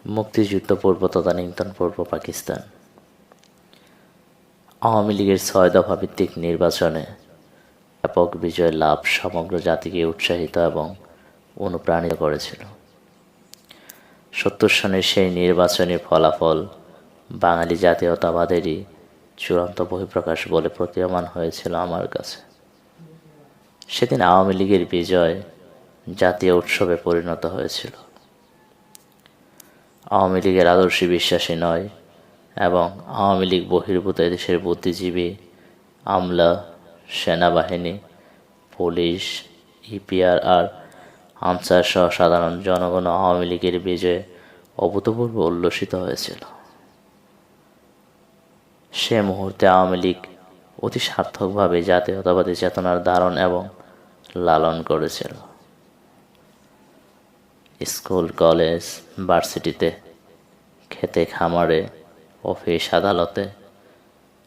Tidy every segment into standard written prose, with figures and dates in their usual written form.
মুক্তিযুদ্ধ পূর্ব তদানীন্তন পূর্ব পাকিস্তান। আওয়ামী লীগের ৬ দফা ভিত্তিক নির্বাচনে ব্যাপক বিজয় লাভ সমগ্র জাতিকে উৎসাহিত এবং অনুপ্রাণিত করেছিল। ৭০ সনের সেই নির্বাচনী ফলাফল বাঙালি জাতীয়তাবাদেরই চূড়ান্ত বহিঃপ্রকাশ বলে প্রতীয়মান হয়েছিল আমার কাছে। সেদিন আওয়ামী লীগের বিজয় জাতীয় উৎসবে পরিণত হয়েছিল। আওয়ামী লীগের আদর্শে বিশ্বাসী নয় এবং আওয়ামী লীগ বহির্ভূত এদেশের বুদ্ধিজীবী, আমলা, সেনাবাহিনী, পুলিশ, ইপিআর আর আনসার সহ সাধারণ জনগণ আওয়ামী লীগের বিজয়ে অভূতপূর্ব উল্লসিত হয়েছিল। সে মুহূর্তে আওয়ামী লীগ অতি সার্থকভাবে জাতীয়তাবাদী চেতনার ধারণ এবং লালন করেছিল। স্কুল, কলেজ, ভার্সিটিতে, খেতে খামারে, অফিস আদালতে,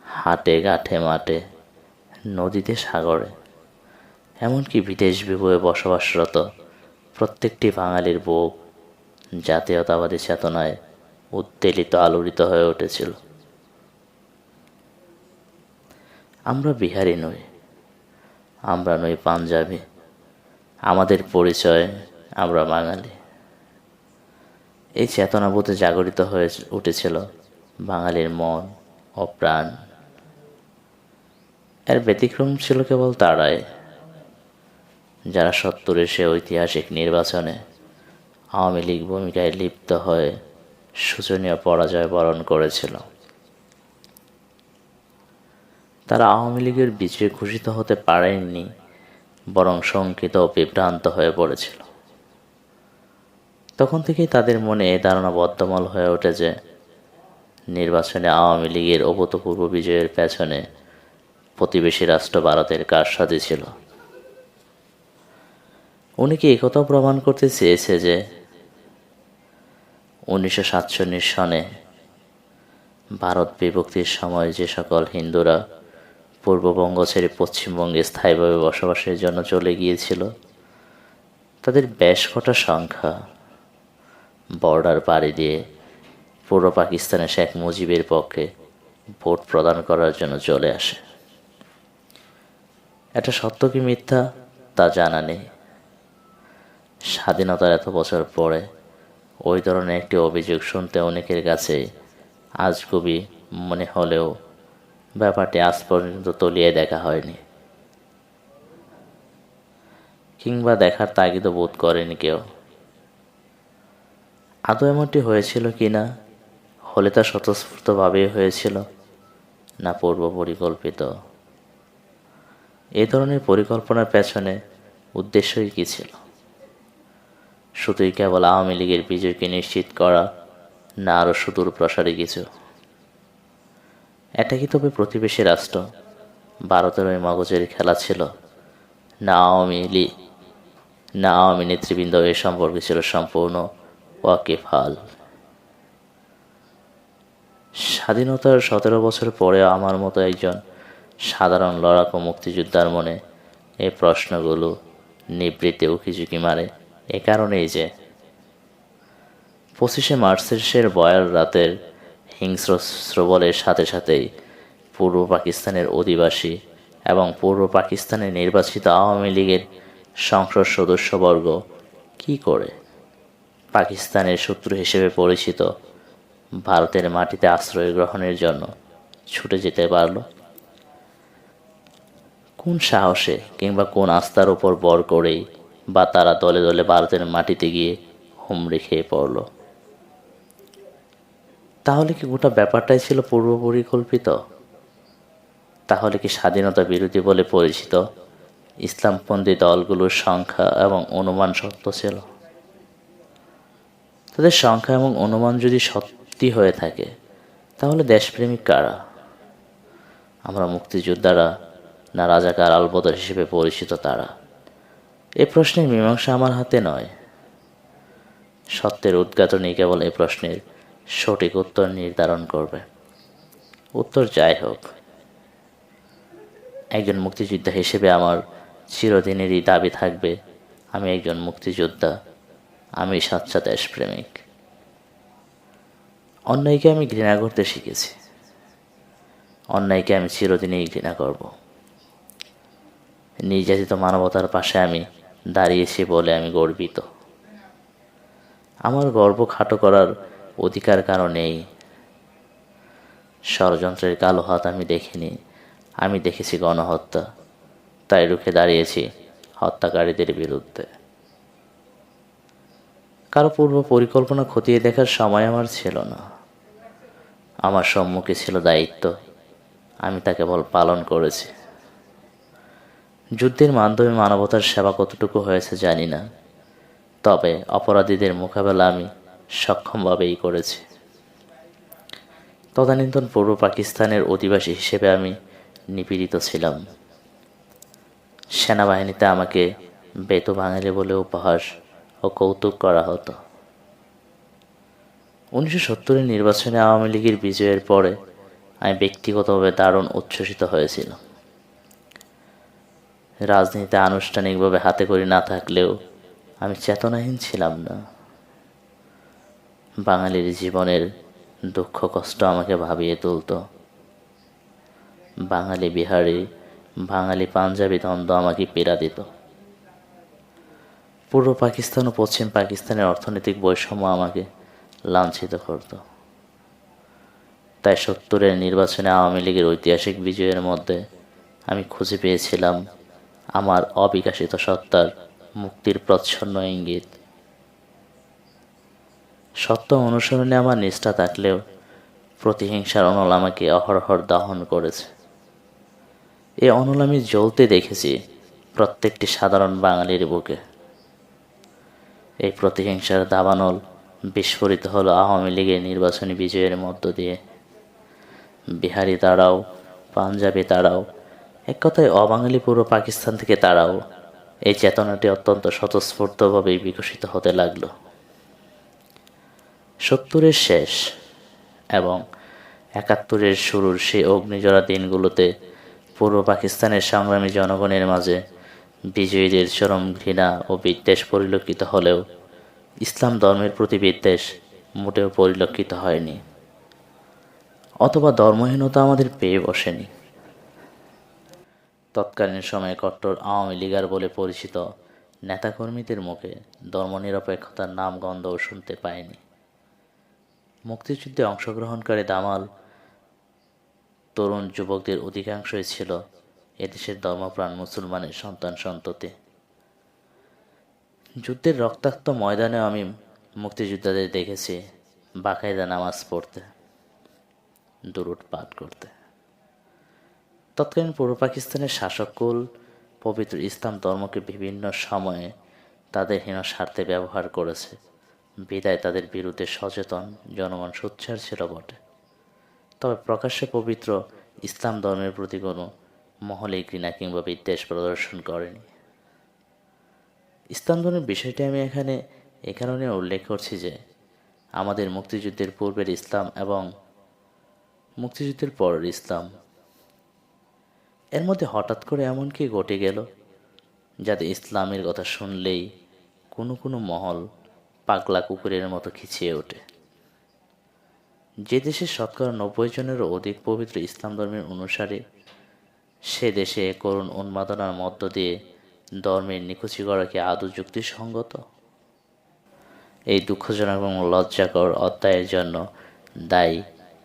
হাটে ঘাটে মাঠে, নদীতে সাগরে, এমনকি বিদেশ বিভুঁয়ে বসবাসরত প্রত্যেকটি বাঙালির বুক জাতীয়তাবাদী চেতনায় উদ্বেলিত আলোড়িত হয়ে উঠেছিল। আমরা বিহারি নই, আমরা নই পাঞ্জাবি, আমাদের পরিচয় আমরা বাঙালি। এই চেতনাবোধে জাগরিত হয়ে উঠেছিল বাঙালির মন ও প্রাণ। এর ব্যতিক্রম ছিল কেবল তারাই যারা ৭০-এর সে ঐতিহাসিক নির্বাচনে আওয়ামী লীগ ভূমিকায় লিপ্ত হয়ে শোচনীয় পরাজয় বরণ করেছিল। তারা আওয়ামী লীগের বিজয়ে ঘোষিত হতে পারেননি, বরং শঙ্কিত ও বিভ্রান্ত হয়ে পড়েছিল। তখন থেকেই তাদের মনে এ ধারণা বদ্ধমূল হয়ে ওঠে যে নির্বাচনে আওয়ামী লীগের অভূতপূর্ব বিজয়ের পেছনে প্রতিবেশী রাষ্ট্র ভারতের কারসাজি ছিল। উনি কি একথাও প্রমাণ করতে চেয়েছে যে ১৯৪৭ সনে ভারত বিভক্তির সময় যে সকল হিন্দুরা পূর্ববঙ্গ ছেড়ে পশ্চিমবঙ্গে স্থায়ীভাবে বসবাসের জন্য চলে গিয়েছিল, তাদের বেশ কটা সংখ্যা বর্ডার পাড়ি দিয়ে পূর্ব পাকিস্তানে শেখ মুজিবের পক্ষে ভোট প্রদান করার জন্য চলে আসে। এটা সত্য কি মিথ্যা তা জানা নেই। স্বাধীনতার এত বছর পরে ওই ধরনের একটি অভিযোগ শুনতে অনেকের কাছে আজগুবি মনে হলেও ব্যাপারটি আজ পর্যন্ত তলিয়ে দেখা হয়নি, কিংবা দেখার তাগিদও বোধ করেনি কেউ। আদৌ এমনটি হয়েছিল কি না, হলে তা স্বতঃস্ফূর্তভাবেই হয়েছিল না পূর্ব পরিকল্পিত? এ ধরনের পরিকল্পনার পেছনে উদ্দেশ্যই কী ছিল? শুধুই কেবল আওয়ামী লীগের বিজয়কে নিশ্চিত করা, না আরও সুদূর প্রসারী কিছু? এটা কি তবে প্রতিবেশী রাষ্ট্র ভারতের ওই মগজের খেলা ছিল, না আওয়ামী নেতৃবৃন্দ এ সম্পর্কে ছিল সম্পূর্ণ ওয়াকিবহাল? স্বাধীনতার ১৭ বছর পরেও আমার মতো একজন সাধারণ লড়াকু মুক্তিযোদ্ধার মনে এই প্রশ্নগুলো নিবৃত্তে উকিঝুঁকি মারে এ কারণেই যে ২৫শে মার্চের বয়ার রাতের হিংস্র শ্রবলের সাথে সাথেই পূর্ব পাকিস্তানের অধিবাসী এবং পূর্ব পাকিস্তানে নির্বাচিত আওয়ামী লীগের সংসদ সদস্যবর্গ কি করে পাকিস্তানের শত্রু হিসেবে পরিচিত ভারতের মাটিতে আশ্রয় গ্রহণের জন্য ছুটে যেতে পারল? কোন সাহসে কিংবা কোন আস্থার উপর ভর করেই বা তারা দলে দলে ভারতের মাটিতে গিয়ে হুমড়ি খেয়ে পড়ল? তাহলে কি গোটা ব্যাপারটাই ছিল পূর্ব পরিকল্পিত? তাহলে কি স্বাধীনতা বিরোধী বলে পরিচিত ইসলামপন্থী দলগুলোর সংখ্যা এবং অনুমান সত্য ছিল? তাদের সংখ্যা এবং অনুমান যদি সত্যি হয়ে থাকে, তাহলে দেশপ্রেমিক কারা? আমরা মুক্তিযোদ্ধারা, না রাজাকার আলবদর হিসেবে পরিচিত তারা? এ প্রশ্নের মীমাংসা আমার হাতে নয়। সত্যের উদ্ঘাটনই কেবল এই প্রশ্নের সঠিক উত্তর নির্ধারণ করবে। উত্তর যাই হোক, একজন মুক্তিযোদ্ধা হিসেবে আমার চিরদিনেরই দাবি থাকবে, আমি একজন মুক্তিযোদ্ধা, আমি সাচ্চা দেশপ্রেমিক। অন্যায়কে আমি ঘৃণা করতে শিখেছি, অন্যায়কে আমি চিরদিনই ঘৃণা করব। নির্যাতিত মানবতার পাশে আমি দাঁড়িয়েছি বলে আমি গর্বিত। আমার গর্ব খাটো করার অধিকার কারো নেই। ষড়যন্ত্রের কালো হাত আমি দেখিনি, আমি দেখেছি গণহত্যা, তাই রুখে দাঁড়িয়েছি হত্যাকারীদের বিরুদ্ধে। কারো পূর্ব পরিকল্পনা খতিয়ে দেখার সময় আমার ছিল না। আমার সম্মুখে ছিল দায়িত্ব, আমি তা কেবল পালন করেছি। যুদ্ধের মাধ্যমে মানবতার সেবা কতটুকু হয়েছে জানি না, তবে অপরাধীদের মোকাবেলা আমি সক্ষমভাবেই করেছি। তদানীন্তন পূর্ব পাকিস্তানের অধিবাসী হিসেবে আমি নিপীড়িত ছিলাম। সেনাবাহিনীতে আমাকে বেতো বাঙালি বলে উপহাস ও কৌতুক করা হতো। 1970-এর নির্বাচনে আওয়ামী লীগের বিজয়ের পরে আমি ব্যক্তিগতভাবে দারুণ উচ্ছ্বসিত হয়েছিলাম। রাজনীতিতে আনুষ্ঠানিকভাবে হাতেখড়ি না থাকলেও আমি চেতনাহীন ছিলাম না। বাঙালির জীবনের দুঃখ কষ্ট আমাকে ভাবিয়ে তুলত। বাঙালি বিহারি, বাঙালি পাঞ্জাবি দ্বন্দ্ব আমাকে পীড়া দিত। পূর্ব পাকিস্তান ও পশ্চিম পাকিস্তানের অর্থনৈতিক বৈষম্য আমাকে লাঞ্ছিত করত। তাই 70-এর নির্বাচনে আওয়ামী লীগের ঐতিহাসিক বিজয়ের মধ্যে আমি খুঁজে পেয়েছিলাম আমার অবিকশিত সত্তার মুক্তির প্রচ্ছন্ন ইঙ্গিত। সত্য অনুসরণে আমার নিষ্ঠা থাকলেও প্রতিহিংসার অনল আমাকে অহরহর দহন করেছে। এই অনল আমি জ্বলতে দেখেছি প্রত্যেকটি সাধারণ বাঙালির বুকে। এই প্রতিহিংসার দাবানল বিস্ফোরিত হলো আওয়ামী লীগের নির্বাচনী বিজয়ের মধ্য দিয়ে। বিহারি তাড়াও, পাঞ্জাবি তাড়াও, এক কথায় অবাঙালি পূর্ব পাকিস্তান থেকে তাড়াও, এই চেতনাটি অত্যন্ত স্বতঃস্ফূর্তভাবেই বিকশিত হতে লাগলো। 70-এর শেষ এবং 71-এর শুরুর সেই অগ্নিঝরা দিনগুলোতে পূর্ব পাকিস্তানের সংগ্রামী জনগণের মাঝে বিজয়ীদের চরম ঘৃণা ও বিদ্বেষ পরিলক্ষিত হলেও ইসলাম ধর্মের প্রতি বিদ্বেষ মোটেও পরিলক্ষিত হয়নি, অথবা ধর্মহীনতা আমাদের পেয়ে বসেনি। তৎকালীন সময়ে কট্টর আওয়ামী লীগার বলে পরিচিত নেতাকর্মীদের মুখে ধর্মনিরপেক্ষতার নাম গন্ধও শুনতে পায়নি। মুক্তিযুদ্ধে অংশগ্রহণকারী দামাল তরুণ যুবকদের অধিকাংশই ছিল এদেশের ধর্মপ্রাণ মুসলমানের সন্তান সন্ততি। যুদ্ধের রক্তাক্ত ময়দানে আমি মুক্তিযোদ্ধাদের দেখেছি বাকায়দা নামাজ পড়তে, দুরূদ পাঠ করতে। তৎকালীন পূর্ব পাকিস্তানের শাসককুল পবিত্র ইসলাম ধর্মকে বিভিন্ন সময়ে তাদের হীন স্বার্থে ব্যবহার করেছে, বিদায় তাদের বিরুদ্ধে সচেতন জনগণ সোচ্চার ছিল বটে, তবে প্রকাশ্যে পবিত্র ইসলাম ধর্মের প্রতি কোনো মহলেই ঘৃণা কিংবা বিদ্বেষ প্রদর্শন করেনি। ইসলাম ধর্মের বিষয়টি আমি এখানে এ কারণে উল্লেখ করছি যে আমাদের মুক্তিযুদ্ধের পূর্বের ইসলাম এবং মুক্তিযুদ্ধের পরের ইসলাম, এর মধ্যে হঠাৎ করে এমন কি ঘটে গেল যাতে ইসলামের কথা শুনলেই কোনো কোনো মহল পাগলা কুকুরের মতো খিচিয়ে ওঠে। যে দেশে শতকরা 90 জনেরও অধিক পবিত্র ইসলাম ধর্মের অনুসারী, সে দেশে করুণ উন্মাদনার মধ্য দিয়ে ধর্মের নিকুচি করা কি আদৌ যুক্তিসঙ্গত? এই দুঃখজনক এবং লজ্জাকর অধ্যায়ের জন্য দায়ী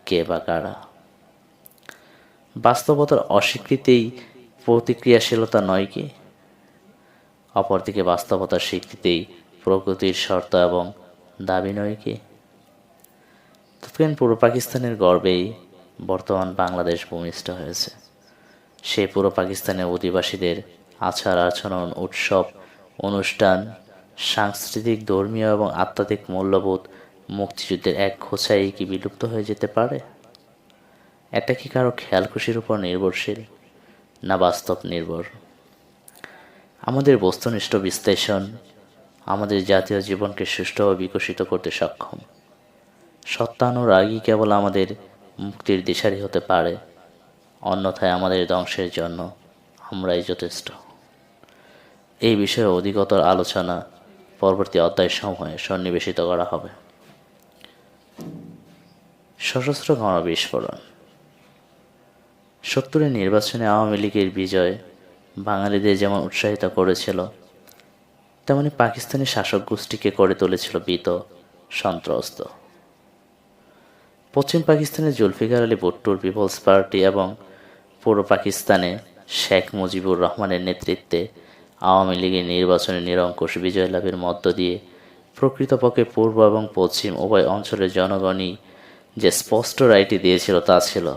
কে বা কারা? বাস্তবতার অস্বীকৃতিই প্রতিক্রিয়াশীলতা নয় কি? অপরদিকে বাস্তবতার স্বীকৃতিই প্রকৃতির শর্ত এবং দাবি নয় কি? তৎকালীন পূর্ব পাকিস্তানের গর্বেই বর্তমান বাংলাদেশ ভূমিষ্ঠ হয়েছে। সেই পূর্ব পাকিস্তানের অধিবাসীদের আচার আচরণ, উৎসব, অনুষ্ঠান, সাংস্কৃতিক, ধর্মীয় এবং আধ্যাত্মিক মূল্যবোধ মুক্তিযুদ্ধের এক খোঁচাই কি বিলুপ্ত হয়ে যেতে পারে? এটা কি কারো খেয়াল খুশির উপর নির্ভরশীল, না বাস্তব নির্ভর? আমাদের বস্তুনিষ্ঠ বিশ্লেষণ আমাদের জাতীয় জীবনকে সুষ্ঠুভাবে বিকশিত করতে সক্ষম। সত্যানুরাগই কেবল আমাদের মুক্তির দিশারি হতে পারে, অন্যথায় আমাদের ধ্বংসের জন্য আমরাই যথেষ্ট। এই বিষয়ে অধিকতর আলোচনা পরবর্তী অধ্যায়সমূহে সন্নিবেশিত করা হবে। সশস্ত্র গণবিস্ফোরণ। 70-এর নির্বাচনে আওয়ামী লীগের বিজয় বাঙালিদের যেমন উৎসাহিত করেছিল, তেমনি পাকিস্তানি শাসক গোষ্ঠীকে করে তুলেছিল ভীত, সন্ত্রস্ত। পশ্চিম পাকিস্তানে জুলফিকার আলী ভুট্টোর পিপলস পার্টি এবং পূর্ব পাকিস্তানে শেখ মুজিবুর রহমানের নেতৃত্বে আওয়ামী লীগের নির্বাচনে নিরঙ্কুশ বিজয় লাভের মধ্য দিয়ে প্রকৃতপক্ষে পূর্ব এবং পশ্চিম উভয় অঞ্চলের জনগণই যে স্পষ্ট রায়টি দিয়েছিল তা ছিল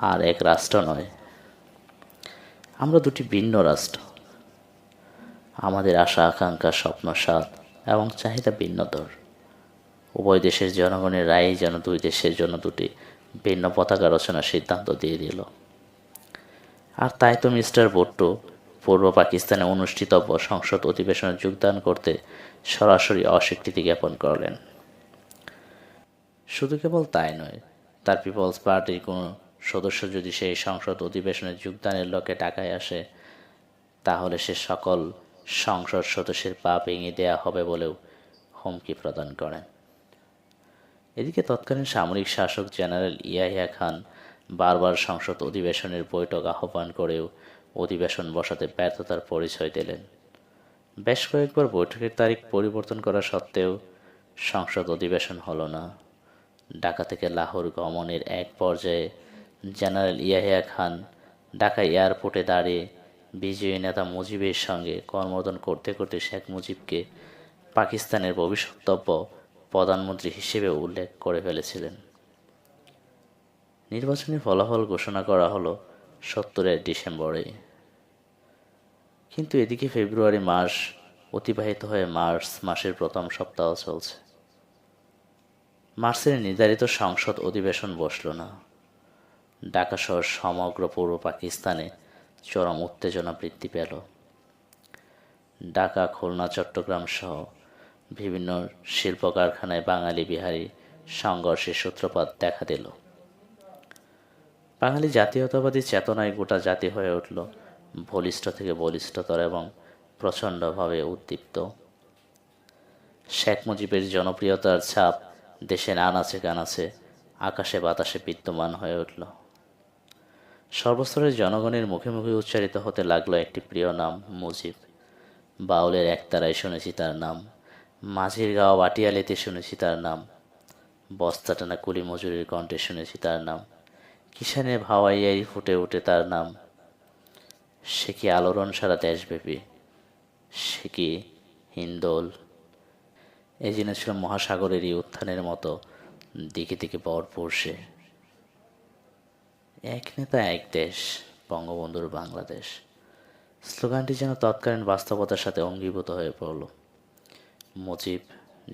আর এক রাষ্ট্র নয়, আমরা দুটি ভিন্ন রাষ্ট্র। আমাদের আশা আকাঙ্ক্ষা, স্বপ্ন, স্বাদ এবং চাহিদা ভিন্নতর। উভয় দেশের জনগণের রায়ই যেন দুই দেশের জন্য দুটি ভিন্ন পতাকা রচনার সিদ্ধান্ত দিয়ে দিল। আর তাই তো মিস্টার ভুট্টো পূর্ব পাকিস্তানে অনুষ্ঠিতব্য সংসদ অধিবেশনে যোগদান করতে সরাসরি অস্বীকৃতি জ্ঞাপন করলেন। শুধু কেবল তাই নয়, তার পিপলস পার্টির কোনো সদস্য যদি সেই সংসদ অধিবেশনে যোগদানের লক্ষ্যে ঢাকায় আসে, তাহলে সে সকল সংসদ সদস্যের পা ভেঙে দেয়া হবে বলেও হুমকি প্রদান করেন। এদিকে তৎকালীন সামরিক শাসক জেনারেল ইয়াহিয়া খান বারবার সংসদ অধিবেশনের বৈঠক আহ্বান করেও অধিবেশন বসাতে ব্যর্থতার পরিচয় দিলেন। বেশ কয়েকবার বৈঠকের তারিখ পরিবর্তন করা সত্ত্বেও সংসদ অধিবেশন হলো না। ঢাকা থেকে লাহোর গমনের এক পর্যায়ে জেনারেল ইয়াহিয়া খান ঢাকা এয়ারপোর্টে দাঁড়িয়ে বিজয়ী নেতা মুজিবের সঙ্গে কর্মোদ্ধান করতে করতে শেখ মুজিবকে পাকিস্তানের ভবিষ্যৎ প্রধানমন্ত্রী হিসেবে উল্লেখ করে ফেলেছিলেন। নির্বাচনী ফলাফল ঘোষণা করা হলো 70-এর ডিসেম্বরে। কিন্তু এদিকে ফেব্রুয়ারি মাস অতিবাহিত হয়ে মার্চ মাসের প্রথম সপ্তাহ চলছে। মার্চের নির্ধারিত সংসদ অধিবেশন বসল না। ঢাকা সহ সমগ্র পূর্ব পাকিস্তানে চরম উত্তেজনা বৃদ্ধি পেল। ঢাকা, খুলনা, চট্টগ্রাম সহ বিভিন্ন শিল্প কারখানায় বাঙালি বিহারি সংঘর্ষের সূত্রপাত দেখা দিল। বাঙালি জাতীয়তাবাদী চেতনায় গোটা জাতি হয়ে উঠল বলিষ্ঠ থেকে বলিষ্ঠতর এবং প্রচণ্ডভাবে উদ্দীপ্ত। শেখ মুজিবের জনপ্রিয়তার ছাপ দেশের আনাচে কানাচে, আকাশে বাতাসে বিদ্যমান হয়ে উঠল। সর্বস্তরের জনগণের মুখে মুখে উচ্চারিত হতে লাগলো একটি প্রিয় নাম, মুজিব। বাউলের একতারায় শুনেছি তার নাম, মাঝির গাঁও বাটিয়ালিতে শুনেছি তার নাম, বস্তা টানা কুলি মজুরির কণ্ঠে শুনেছি তার নাম, কিষানে ভাওয়াইয়াই ফুটে উঠে তার নাম। সে কি আলোড়ন সারা দেশব্যাপী, সে কি হিন্দোল। এই যেন ছিল মহাসাগরেরই উত্থানের মতো দিকে দিকে ভরপুর সে। এক নেতা এক দেশ, বঙ্গবন্ধুর বাংলাদেশ স্লোগানটি যেন তৎকালীন বাস্তবতার সাথে অঙ্গীভূত হয়ে পড়ল। মুজিব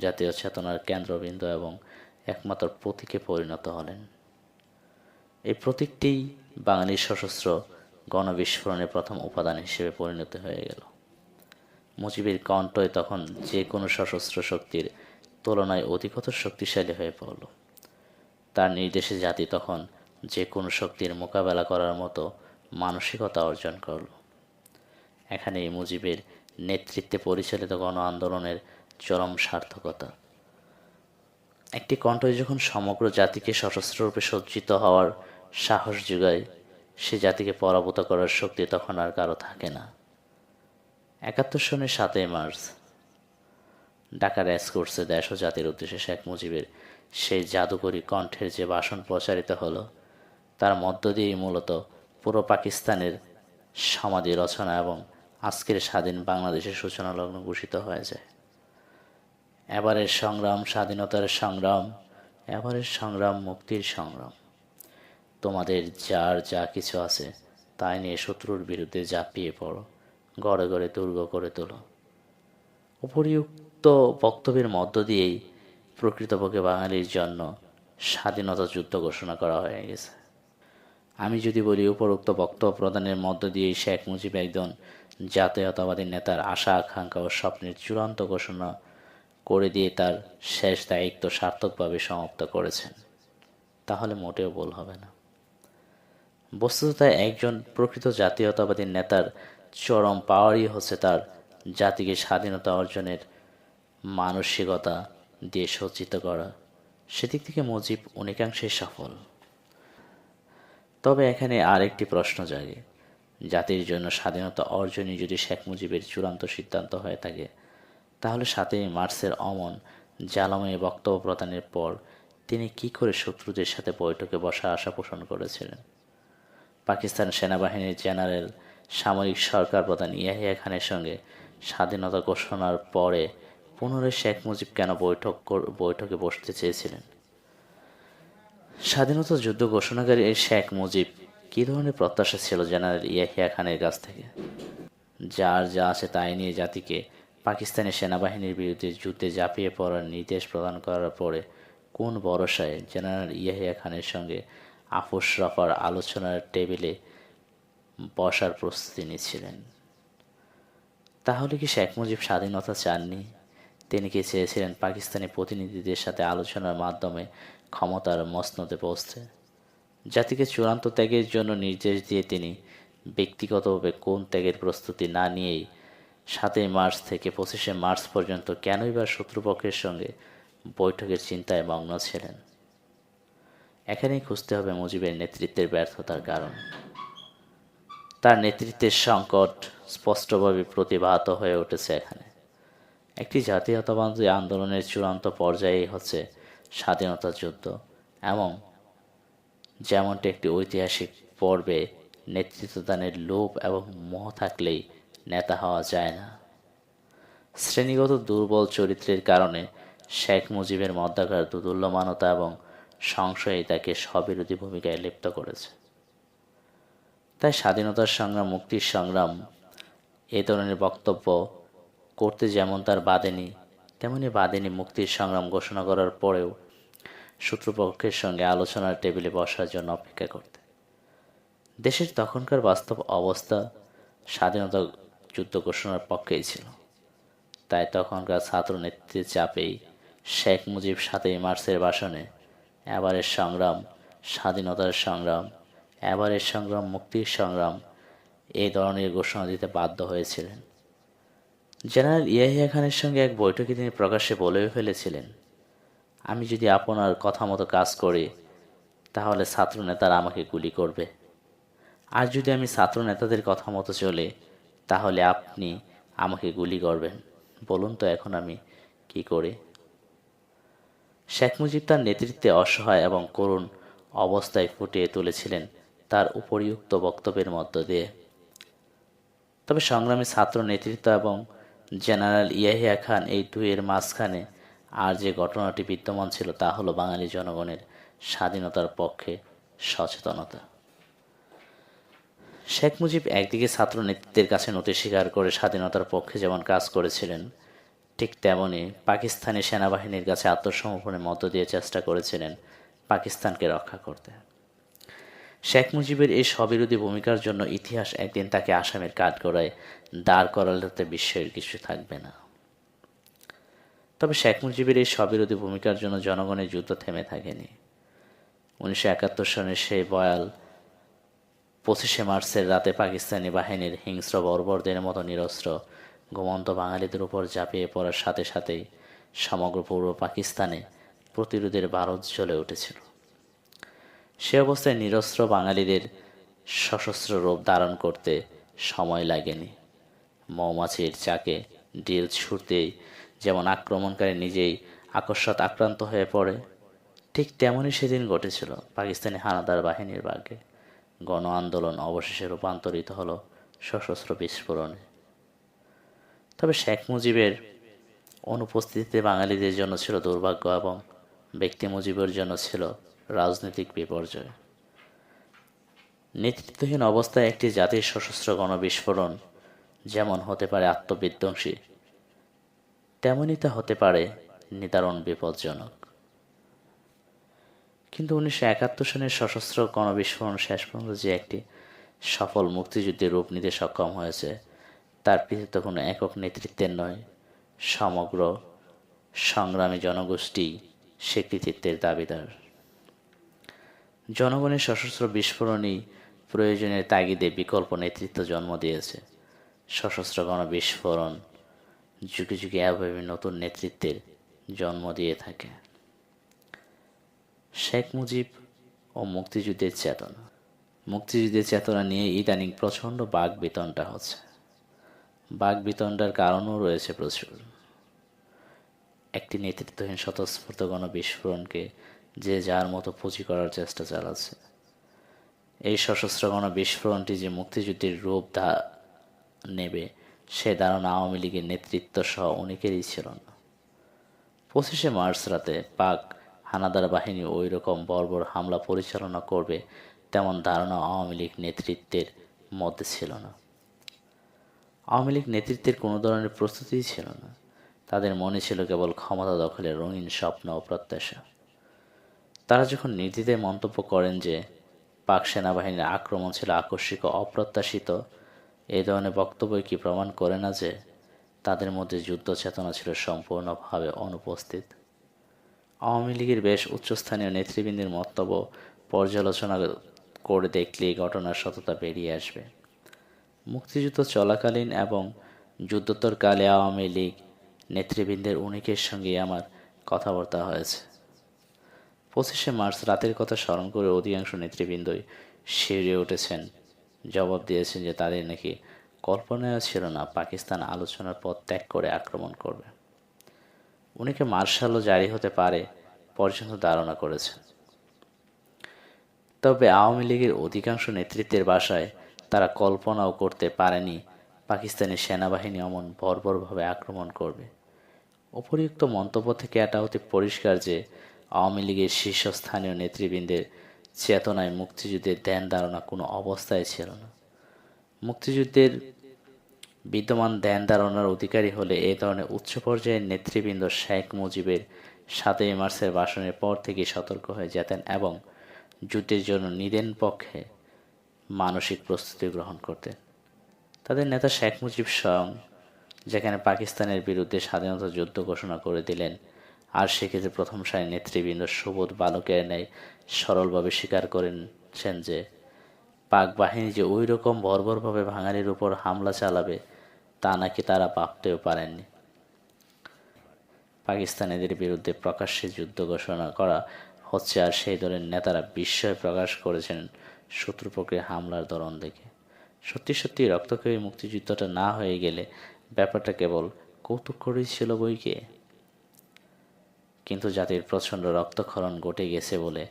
জাতীয় চেতনার কেন্দ্রবিন্দু এবং একমাত্র প্রতীকে পরিণত হলেন। এই প্রতীকটিই বাঙালির সশস্ত্র গণবিস্ফোরণের প্রথম উপাদান হিসেবে পরিণত হয়ে গেল। মুজিবের কণ্ঠই তখন যে কোনো সশস্ত্র শক্তির তুলনায় অধিকতর শক্তিশালী হয়ে পড়ল। তার নির্দেশে জাতি তখন যে কোনো শক্তির মোকাবেলা করার মতো মানসিকতা অর্জন করল। এখানেই মুজিবের নেতৃত্বে পরিচালিত গণ আন্দোলনের চরম সার্থকতা। একটি কণ্ঠই যখন সমগ্র জাতিকে সশস্ত্ররূপে সজ্জিত হওয়ার সাহস যোগায়, সে জাতিকে পরাভূত করার শক্তি তখন আর কারো থাকে না। 71 সনের 7 মার্চ ঢাকা রেসকোর্সে দেশ ও জাতির উদ্দেশ্যে শেখ মুজিবের সেই জাদুকরী কণ্ঠের যে ভাষণ প্রচারিত হলো, তার মধ্য দিয়েই মূলত পুরো পাকিস্তানের সমাধি রচনা এবং আজকের স্বাধীন বাংলাদেশের সূচনা লগ্ন ঘোষিত হয়ে যায়। এবারের সংগ্রাম স্বাধীনতার সংগ্রাম, এবারের সংগ্রাম মুক্তির সংগ্রাম। তোমাদের যার যা কিছু আছে তাই নিয়ে শত্রুর বিরুদ্ধে ঝাঁপিয়ে পড়ো, গড়ে গড়ে দুর্গ করে তোলো। উপরিউক্ত বক্তব্যের মধ্য দিয়েই প্রকৃতপক্ষে বাঙালির জন্য স্বাধীনতা যুদ্ধ ঘোষণা করা হয়ে গেছে। আমি যদি বলি উপরোক্ত বক্তব্য প্রদানের মধ্য দিয়েই শেখ মুজিব একজন জাতীয়তাবাদী নেতার আশা আকাঙ্ক্ষা ও স্বপ্নের চূড়ান্ত ঘোষণা করে দিয়ে তার শেষ দায়িত্ব সার্থকভাবে সমাপ্ত করেছেন, তাহলে মোটেও ভুল হবে না। বস্তুত একজন প্রকৃত জাতীয়তাবাদী নেতার চরম পাওয়ারই হচ্ছে তার জাতিকে স্বাধীনতা অর্জনের মানসিকতা দিয়ে সজ্জিত করা, সেদিক থেকে মুজিব অনেকাংশেই সফল। তবে এখানে আরেকটি প্রশ্ন জাগে, জাতির জন্য স্বাধীনতা অর্জনই যদি শেখ মুজিবের চূড়ান্ত সিদ্ধান্ত হয়ে থাকে, তাহলে 7ই মার্চের অমন জ্বালাময়ী বক্তব্য প্রদানের পর তিনি কি করে শত্রুদের সাথে বৈঠকে বসার আশা পোষণ করেছিলেন? পাকিস্তান সেনাবাহিনীর জেনারেল সামরিক সরকার প্রধান ইয়াহিয়া খানের সঙ্গে স্বাধীনতা ঘোষণার পরে পুনরায় শেখ মুজিব কেন বৈঠকে বসতে চেয়েছিলেন? স্বাধীনতা যুদ্ধ ঘোষণাকারী এই শেখ মুজিব কী ধরনের প্রত্যাশা ছিল জেনারেল ইয়াহিয়া খানের কাছ থেকে? যার যা আছে তাই নিয়ে জাতিকে পাকিস্তানি সেনাবাহিনীর বিরুদ্ধে যুদ্ধে ঝাঁপিয়ে পড়ার নির্দেশ প্রদান করার পরে কোন ভরসায় জেনারেল ইয়াহিয়া খানের সঙ্গে আপোষ রফার আলোচনার টেবিলে বসার প্রস্তুতি নিচ্ছিলেন? তাহলে কি শেখ মুজিব স্বাধীনতা চাননি? তিনি কি চেয়েছিলেন পাকিস্তানি প্রতিনিধিদের সাথে আলোচনার মাধ্যমে ক্ষমতার মসনদে পৌঁছতে? জাতিকে চূড়ান্ত ত্যাগের জন্য নির্দেশ দিয়ে তিনি ব্যক্তিগতভাবে কোন ত্যাগের প্রস্তুতি না নিয়েই 7ই মার্চ থেকে 25শে মার্চ পর্যন্ত কেনই বা শত্রুপক্ষের সঙ্গে বৈঠকের চিন্তায় মগ্ন ছিলেন? এখানেই খুঁজতে হবে মুজিবের নেতৃত্বের ব্যর্থতার কারণ। তার নেতৃত্বের সংকট স্পষ্টভাবে প্রতিভাত হয়ে উঠেছে এখানে। একটি জাতীয়তাবাদী আন্দোলনের চূড়ান্ত পর্যায়েই হচ্ছে স্বাধীনতা যুদ্ধ, এবং যেমনটি একটি ঐতিহাসিক পর্বে নেতৃত্বদানের লোভ এবং মোহ থাকলেই নেতা হওয়া যায় না। শ্রেণীগত দুর্বল চরিত্রের কারণে শেখ মুজিবের মধ্যাকার দুর্দুল্যমানতা এবং সংশয়ই তাকে স্ববিরোধী ভূমিকায় লিপ্ত করেছে। তাই স্বাধীনতার সংগ্রাম, মুক্তির সংগ্রাম এ ধরনের বক্তব্য করতে যেমন তার বাধেনি, তেমনি বাধেনি মুক্তির সংগ্রাম ঘোষণা করার পরেও শত্রুপক্ষের সঙ্গে আলোচনার টেবিলে বসার জন্য অপেক্ষা করতে। দেশের তখনকার বাস্তব অবস্থা স্বাধীনতা যুদ্ধ ঘোষণার পক্ষেই ছিল। তাই তখনকার ছাত্র নেতৃত্বের চাপেই শেখ মুজিব 7ই মার্চের ভাষণে এবারের সংগ্রাম স্বাধীনতার সংগ্রাম, এবারের সংগ্রাম মুক্তির সংগ্রাম এই ধরনের ঘোষণা দিতে বাধ্য হয়েছিলেন। জেনারেল ইয়াহিয়া খানের সঙ্গে এক বৈঠকে তিনি প্রকাশ্যে বলেও ফেলেছিলেন, আমি যদি আপনার কথা মতো কাজ করি তাহলে ছাত্র নেতারা আমাকে গুলি করবে, আর যদি আমি ছাত্র নেতাদের কথা মতো চলে তাহলে আপনি আমাকে গুলি করবেন। বলুন তো এখন আমি কি করি? শেখ মুজিব তার নেতৃত্বে অসহায় এবং করুণ অবস্থায় ফুটিয়ে তুলেছিলেন তার উপরিউক্ত বক্তব্যের মধ্য দিয়ে। তবে সংগ্রামী ছাত্র নেতৃত্ব এবং জেনারেল ইয়াহিয়া খান এই দুইয়ের মাঝখানে আর যে ঘটনাটি বিদ্যমান ছিল তা হলো বাঙালি জনগণের স্বাধীনতার পক্ষে সচেতনতা। শেখ মুজিব একদিকে ছাত্র নেতৃত্বের কাছে নতি স্বীকার করে স্বাধীনতার পক্ষে যেমন কাজ করেছিলেন, ঠিক তেমনি পাকিস্তানি সেনাবাহিনীর কাছে আত্মসমর্পণের মধ্য দিয়ে চেষ্টা করেছিলেন পাকিস্তানকে রক্ষা করতে। শেখ মুজিবের এই স্ববিরোধী ভূমিকার জন্য ইতিহাস একদিন তাকে আসামের কাঠগড়ায় দাঁড় করাতে বিস্ময়ের কিছু থাকবে না। তবে শেখ মুজিবের এই স্ববিরোধী ভূমিকার জন্য জনগণের যুদ্ধ থেমে থাকেনি। 1971 সনের সেই ভয়াল 25শে মার্চের রাতে পাকিস্তানি বাহিনীর হিংস্র বর্বরদের মতো নিরস্ত্র ঘুমন্ত বাঙালিদের উপর ঝাঁপিয়ে পড়ার সাথে সাথেই সমগ্র পূর্ব পাকিস্তানে প্রতিরোধের বারুদ জ্বলে উঠেছিল। সে অবস্থায় নিরস্ত্র বাঙালিদের সশস্ত্র রূপ ধারণ করতে সময় লাগেনি। মৌমাছির চাকে ডিল ছুঁড়তেই যেমন আক্রমণকারী নিজেই আকস্মাৎ আক্রান্ত হয়ে পড়ে, ঠিক তেমনই সেদিন ঘটেছিল পাকিস্তানি হানাদার বাহিনীর ভাগ্যে। গণ আন্দোলন অবশেষে রূপান্তরিত হলো সশস্ত্র বিস্ফোরণে। তবে শেখ মুজিবের অনুপস্থিতিতে বাঙালিদের জন্য ছিল দুর্ভাগ্য এবং ব্যক্তি মুজিবের জন্য ছিল রাজনৈতিক বিপর্যয়। নেতৃত্বহীন অবস্থায় একটি জাতির সশস্ত্র গণবিস্ফোরণ যেমন হতে পারে আত্মবিধ্বংসী, তেমনই তা হতে পারে নিদারুণ বিপজ্জনক। কিন্তু 1971 সনের সশস্ত্র গণবিস্ফোরণ শেষ পর্যন্ত যে একটি সফল মুক্তিযুদ্ধের রূপ নিতে সক্ষম হয়েছে তার পিছনে কোনো একক নেতৃত্বের নয়, সমগ্র সংগ্রামী জনগোষ্ঠী সে কৃতিত্বের দাবিদার। জনগণের সশস্ত্র বিস্ফোরণই প্রয়োজনের তাগিদে বিকল্প নেতৃত্ব জন্ম দিয়েছে। সশস্ত্র গণবিস্ফোরণ যুগে যুগে এভাবে নতুন নেতৃত্বের জন্ম দিয়ে থাকে। শেখ মুজিব ও মুক্তিযুদ্ধের চেতনা। মুক্তিযুদ্ধের চেতনা নিয়ে ইদানিং প্রচণ্ড বাকবিতণ্ডা হচ্ছে। বাকবিতণ্ডার কারণও রয়েছে প্রচুর। একটি নেতৃত্বহীন স্বতঃস্ফূর্ত গণবিস্ফোরণকে যে যার মতো পুঁজি করার চেষ্টা চালাচ্ছে। এই সশস্ত্র গণবিস্ফোরণটি যে মুক্তিযুদ্ধের রূপ নেবে সে ধারণা আওয়ামী লীগের নেতৃত্ব সহ অনেকেরই ছিল না। 25শে মার্চ রাতে পাক হানাদার বাহিনী ওই রকম বর্বর হামলা পরিচালনা করবে তেমন ধারণা আওয়ামী লীগ নেতৃত্বের মধ্যে ছিল না। আওয়ামী লীগ নেতৃত্বের কোনো ধরনের প্রস্তুতিই ছিল না। তাদের মনে ছিল কেবল ক্ষমতা দখলের রঙিন স্বপ্ন ও প্রত্যাশা। তারা যখন নীতিতে মন্তব্য করেন যে পাক সেনাবাহিনীর আক্রমণ ছিল আকস্মিক ও অপ্রত্যাশিত, এই ধরনের বক্তব্য কি প্রমাণ করে না যে তাদের মধ্যে যুদ্ধ চেতনা ছিল সম্পূর্ণভাবে অনুপস্থিত? আওয়ামী লীগের বেশ উচ্চস্থানীয় নেতৃবৃন্দের মন্তব্য পর্যালোচনা করে দেখলে এই ঘটনার সততা বেরিয়ে আসবে। মুক্তিযুদ্ধ চলাকালীন এবং যুদ্ধোত্তরকালে আওয়ামী লীগ নেতৃবৃন্দের অনেকের সঙ্গে আমার কথাবার্তা হয়েছে। 25শে মার্চ রাতের কথা স্মরণ করে অধিকাংশ নেতৃবৃন্দই শিউরে উঠেছেন, জবাব দিয়েছেন যে তাদের নাকি কল্পনায়ও ছিল না পাকিস্তান আলোচনার পথ ত্যাগ করে আক্রমণ করবে। অনেকে মার্শালও জারি হতে পারে পর্যন্ত ধারণা করেছেন। তবে আওয়ামী লীগের অধিকাংশ নেতৃত্বের বাসায় তারা কল্পনাও করতে পারেনি পাকিস্তানি সেনাবাহিনী অমন বর্বরভাবে আক্রমণ করবে। উপরিউক্ত মন্তব্য থেকে এটা অতি পরিষ্কার যে আওয়ামী লীগের শীর্ষস্থানীয় নেতৃবৃন্দের চেতনায় মুক্তিযুদ্ধের ধ্যান ধারণা কোনো অবস্থায় ছিল না। মুক্তিযুদ্ধের বিদ্যমান ধ্যান ধারণার অধিকারী হলে এই ধরনের উচ্চ পর্যায়ের নেতৃবৃন্দ শেখ মুজিবের 7ই মার্চের ভাষণের পর থেকে সতর্ক হয়ে যেতেন এবং যুদ্ধের জন্য নিদেন পক্ষে মানসিক প্রস্তুতি গ্রহণ করতেন। তাদের নেতা শেখ মুজিব স্বয়ং যেখানে পাকিস্তানের বিরুদ্ধে স্বাধীনতা যুদ্ধ ঘোষণা করে দিলেন, আর সেক্ষেত্রে প্রথম সারির নেতৃবৃন্দ সুবোধ বালকের ন্যায় সরলভাবে স্বীকার করেছেন যে পাক বাহিনী যে ওই রকম বর্বরভাবে বাঙালির উপর হামলা চালাবে তা নাকি তারা ভাবতেও পারেননি। পাকিস্তানিদের বিরুদ্ধে প্রকাশ্যে যুদ্ধ ঘোষণা করা হচ্ছে, আর সেই দলের নেতারা বিস্ময় প্রকাশ করেছেন শত্রুপক্ষের হামলার ধরন দেখে। সত্যি সত্যি রক্তক্ষয়ী মুক্তিযুদ্ধটা না হয়ে গেলে ব্যাপারটা কেবল কৌতুক করেই ছিল বইকে। কিন্তু জাতির প্রচণ্ড রক্তক্ষরণ ঘটে গেছে বলে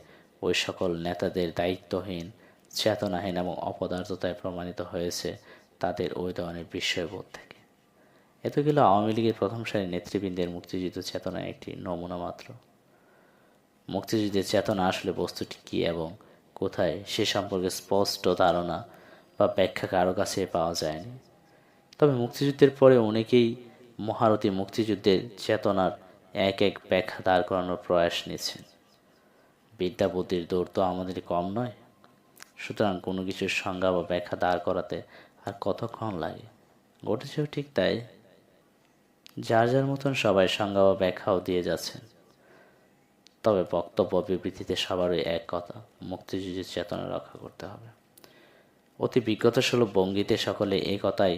ওই সকল নেতাদের দায়িত্বহীন, চেতনাহীন এবং অপদার্থতায় প্রমাণিত হয়েছে তাদের ওই ধরনের বিস্ময়বোধ থেকে। এত গেল আওয়ামী লীগের প্রথম সারির নেতৃবৃন্দের মুক্তিযুদ্ধ চেতনায় একটি নমুনা মাত্র। মুক্তিযুদ্ধের চেতনা আসলে বস্তুটি কী এবং কোথায় সে সম্পর্কে স্পষ্ট ধারণা বা ব্যাখ্যা কারো কাছে পাওয়া যায়নি। তবে মুক্তিযুদ্ধের পরে অনেকেই মহারথী মুক্তিযুদ্ধের চেতনার এক এক ব্যাখ্যা দাঁড় করানোর প্রয়াস নিচ্ছেন। বিদ্যা বুদ্ধির দৌড় তো আমাদের কম নয়, সুতরাং কোনো কিছুর সংজ্ঞা বা ব্যাখ্যা দাঁড় করাতে আর কতক্ষণ লাগে? ঘটেছেও ঠিক তাই। যার যার মতন সবাই সংজ্ঞা বা ব্যাখ্যাও দিয়ে যাচ্ছেন। তবে বক্তব্য বিবৃতিতে সবারই এক কথা, মুক্তিযুদ্ধের চেতনা রক্ষা করতে হবে। অতি বিজ্ঞতাসুলভ ভঙ্গিতে সকলে এই কথাই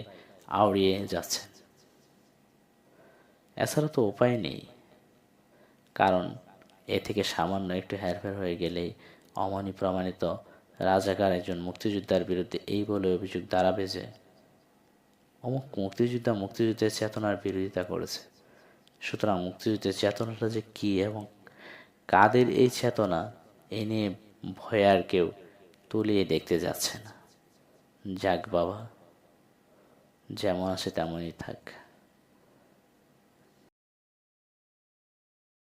আওড়িয়ে যাচ্ছেন। এছাড়া তো উপায় নেই, কারণ এ থেকে সামান্য একটু হেরফের হয়ে গেলেই অমানি প্রমাণিত রাজাকার একজন মুক্তিযোদ্ধার বিরুদ্ধে এই বলে অভিযোগ দাঁড়াবে যে অমুক মুক্তিযোদ্ধা মুক্তিযুদ্ধের চেতনার বিরোধিতা করেছে। সুতরাং মুক্তিযুদ্ধের চেতনাটা যে কী এবং কাদের এই চেতনা, এ নিয়ে ভয়ে আর কেউ তুলিয়ে দেখতে যাচ্ছে না। যাক বাবা, যেমন আছে তেমনই থাক।